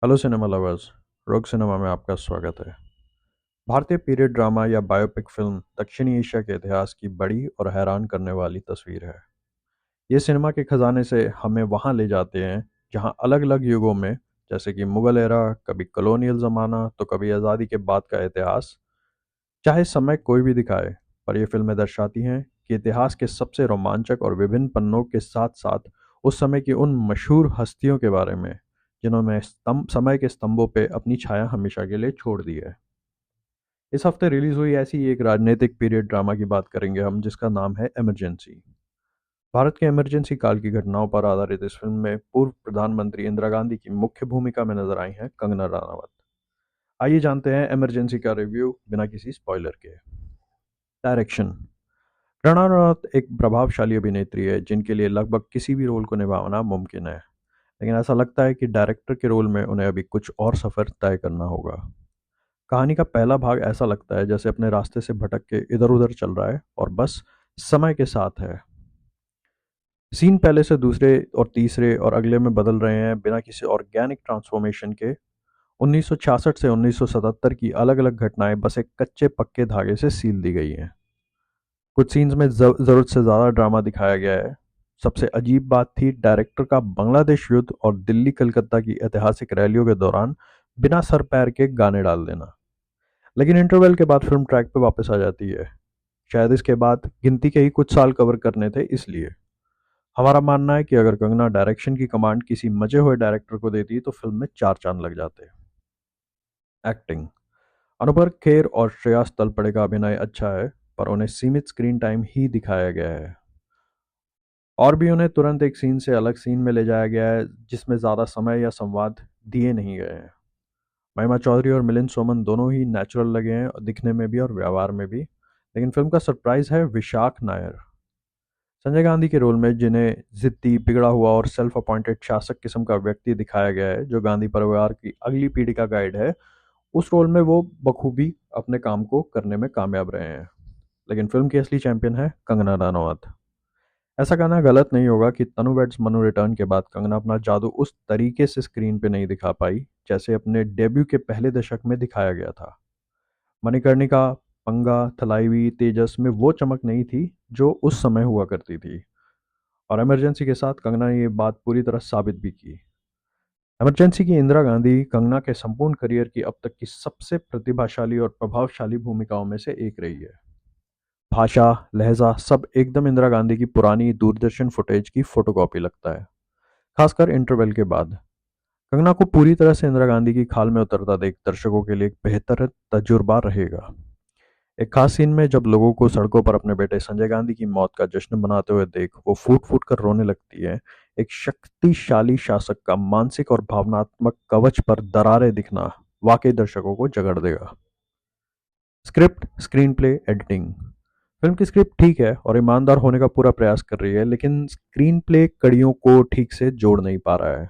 Hello cinema lovers. रोग cinema में आपका स्वागत है। भारतीय पीरियड ड्रामा या बायोपिक फिल्म दक्षिणी एशिया के इतिहास की बड़ी और हैरान करने वाली तस्वीर है। ये सिनेमा के खजाने से हमें वहां ले जाते हैं जहां अलग अलग युगों में, जैसे कि मुगल एरा, कभी कॉलोनियल ज़माना तो कभी आज़ादी के बाद का इतिहास, चाहे समय कोई भी दिखाए, पर ये फिल्में दर्शाती हैं कि इतिहास के सबसे रोमांचक और विभिन्न पन्नों के साथ साथ उस समय की उन मशहूर हस्तियों के बारे में जिन्होंने समय के स्तंभों पे अपनी छाया हमेशा के लिए छोड़ दी है। इस हफ्ते रिलीज हुई ऐसी एक राजनीतिक पीरियड ड्रामा की बात करेंगे हम, जिसका नाम है इमरजेंसी। भारत के इमरजेंसी काल की घटनाओं पर आधारित इस फिल्म में पूर्व प्रधानमंत्री इंदिरा गांधी की मुख्य भूमिका में नजर आई हैं कंगना रनावत। आइए जानते हैं इमरजेंसी का रिव्यू बिना किसी स्पॉइलर के। डायरेक्शन। कंगना रनावत एक प्रभावशाली अभिनेत्री है जिनके लिए लगभग किसी भी रोल को निभाना मुमकिन है, लेकिन ऐसा लगता है कि डायरेक्टर के रोल में उन्हें अभी कुछ और सफ़र तय करना होगा। कहानी का पहला भाग ऐसा लगता है जैसे अपने रास्ते से भटक के इधर उधर चल रहा है और बस समय के साथ है। सीन पहले से दूसरे और तीसरे और अगले में बदल रहे हैं बिना किसी ऑर्गेनिक ट्रांसफॉर्मेशन के। 1966 से 1977 की अलग अलग घटनाएं बस एक कच्चे पक्के धागे से सील दी गई हैं। कुछ सीन्स में ज़रूरत से ज़्यादा ड्रामा दिखाया गया है। सबसे अजीब बात थी डायरेक्टर का बांग्लादेश युद्ध और दिल्ली कलकत्ता की ऐतिहासिक रैलियों के दौरान बिना सर पैर के गाने डाल देना। लेकिन इंटरवल के बाद फिल्म ट्रैक पे वापस आ जाती है। शायद इसके बाद गिनती के ही कुछ साल कवर करने थे, इसलिए हमारा मानना है कि अगर कंगना डायरेक्शन की कमांड किसी मजे हुए डायरेक्टर को देती तो फिल्म में चार चांद लग जाते। एक्टिंग। अनुभव खेर और श्रेयस तलपड़े का अभिनय अच्छा है, पर उन्हें सीमित स्क्रीन टाइम ही दिखाया गया है। और भी उन्हें तुरंत एक सीन से अलग सीन में ले जाया गया है जिसमें ज़्यादा समय या संवाद दिए नहीं गए हैं। महिमा चौधरी और मिलिंद सोमन दोनों ही नेचुरल लगे हैं, दिखने में भी और व्यवहार में भी। लेकिन फिल्म का सरप्राइज है विशाख नायर। संजय गांधी के रोल में, जिन्हें जिद्दी, बिगड़ा हुआ और सेल्फ अपॉइंटेड शासक किस्म का व्यक्ति दिखाया गया है जो गांधी परिवार की अगली पीढ़ी का गाइड है, उस रोल में वो बखूबी अपने काम को करने में कामयाब रहे हैं। लेकिन फिल्म की असली चैंपियन है कंगना रनावत। ऐसा कहना गलत नहीं होगा कि तनु वेड्स मनु रिटर्न के बाद कंगना अपना जादू उस तरीके से स्क्रीन पे नहीं दिखा पाई जैसे अपने डेब्यू के पहले दशक में दिखाया गया था। मणिकर्णिका, पंगा, थलाइवी, तेजस में वो चमक नहीं थी जो उस समय हुआ करती थी। और इमरजेंसी के साथ कंगना ने ये बात पूरी तरह साबित भी की। इमरजेंसी की इंदिरा गांधी कंगना के संपूर्ण करियर की अब तक की सबसे प्रतिभाशाली और प्रभावशाली भूमिकाओं में से एक रही है। भाषा, लहजा सब एकदम इंदिरा गांधी की पुरानी दूरदर्शन फुटेज की फोटोकॉपी लगता है, खासकर इंटरवल के बाद। कंगना को पूरी तरह से इंदिरा गांधी की खाल में उतरता देख दर्शकों के लिए एक बेहतर तजुर्बा रहेगा। एक खास सीन में जब लोगों को सड़कों पर अपने बेटे संजय गांधी की मौत का जश्न मनाते हुए देख वो फूट फूट कर रोने लगती है, एक शक्तिशाली शासक का मानसिक और भावनात्मक कवच पर दरारें दिखना वाकई दर्शकों को जगड़ देगा। Script, screen play, editing. Film की स्क्रिप्ट ठीक है और ईमानदार होने का पूरा प्रयास कर रही है, लेकिन स्क्रीन प्ले कड़ियों को ठीक से जोड़ नहीं पा रहा है।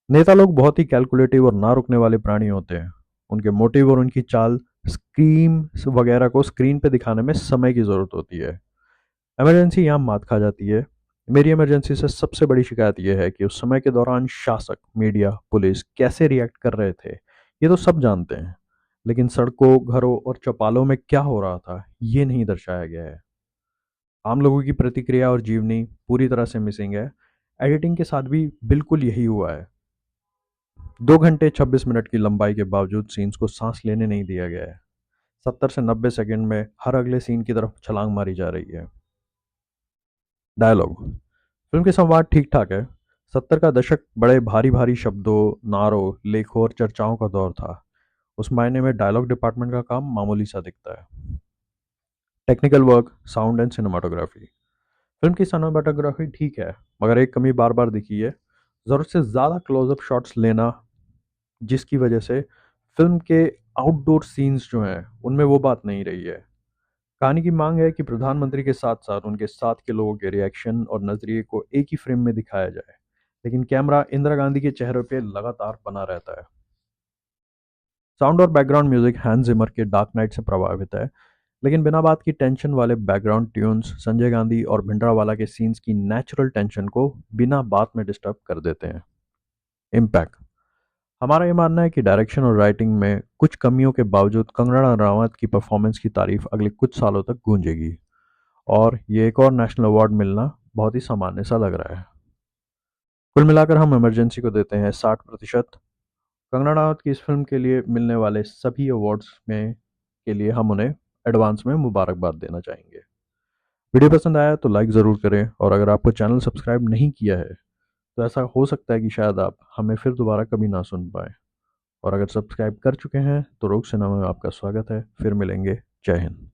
नेता लोग बहुत ही कैलकुलेटिव और ना रुकने वाले प्राणी होते हैं। उनके मोटिव और उनकी चाल, स्क्रीम वगैरह को स्क्रीन पे दिखाने में समय की ज़रूरत होती है। इमरजेंसी यहाँ मात खा जाती है। मेरी इमरजेंसी से सबसे बड़ी शिकायत यह है कि उस समय के दौरान शासक, मीडिया, पुलिस कैसे रिएक्ट कर रहे थे ये तो सब जानते हैं, लेकिन सड़कों, घरों और चौपालों में क्या हो रहा था ये नहीं दर्शाया गया है। आम लोगों की प्रतिक्रिया और जीवनी पूरी तरह से मिसिंग है। एडिटिंग के साथ भी बिल्कुल यही हुआ है। 2 घंटे 26 मिनट की लंबाई के बावजूद सीन्स को सांस लेने नहीं दिया गया है। 70 से 90 सेकंड में हर अगले सीन की तरफ छलांग मारी जा रही है। डायलॉग। फिल्म के संवाद ठीक ठाक है। 70 का दशक बड़े भारी भारी शब्दों, नारों, लेखों और चर्चाओं का दौर था। उस मायने में डायलॉग डिपार्टमेंट का काम मामूली सा दिखता है। Technical work, sound and cinematography. Film की सिनेमाटोग्राफी ठीक है, मगर एक कमी बार बार दिखी है। ज़रूरत से ज़्यादा क्लोजअप शॉट्स लेना, जिसकी वजह से फिल्म के आउटडोर सीन्स जो हैं उनमें वो बात नहीं रही है। कहानी की मांग है कि प्रधानमंत्री के साथ साथ उनके साथ के लोगों के रिएक्शन और नजरिए को एक ही फ्रेम में दिखाया जाए, लेकिन कैमरा इंदिरा गांधी के चेहरे पे लगातार बना रहता है। साउंड और बैकग्राउंड म्यूजिक हैंस जिमर के डार्क नाइट से प्रभावित है, लेकिन बिना बात की टेंशन वाले बैकग्राउंड ट्यून्स संजय गांधी और भिंडरावाला के सीन्स की नेचुरल टेंशन को बिना बात में डिस्टर्ब कर देते हैं। इम्पैक्ट। हमारा ये मानना है कि डायरेक्शन और राइटिंग में कुछ कमियों के बावजूद कंगना रनावत की परफॉर्मेंस की तारीफ अगले कुछ सालों तक गूंजेगी और ये एक और नेशनल अवार्ड मिलना बहुत ही सामान्य सा लग रहा है। कुल मिलाकर हम इमरजेंसी को देते हैं 60%। कंगना रनावत की इस फिल्म के लिए मिलने वाले सभी अवार्ड्स में के लिए हम उन्हें एडवांस में मुबारकबाद देना चाहेंगे। वीडियो पसंद आया तो लाइक ज़रूर करें और अगर आपको चैनल सब्सक्राइब नहीं किया है तो ऐसा हो सकता है कि शायद आप हमें फिर दोबारा कभी ना सुन पाएँ। और अगर सब्सक्राइब कर चुके हैं तो रोक सिनेमा में आपका स्वागत है। फिर मिलेंगे। जय हिंद।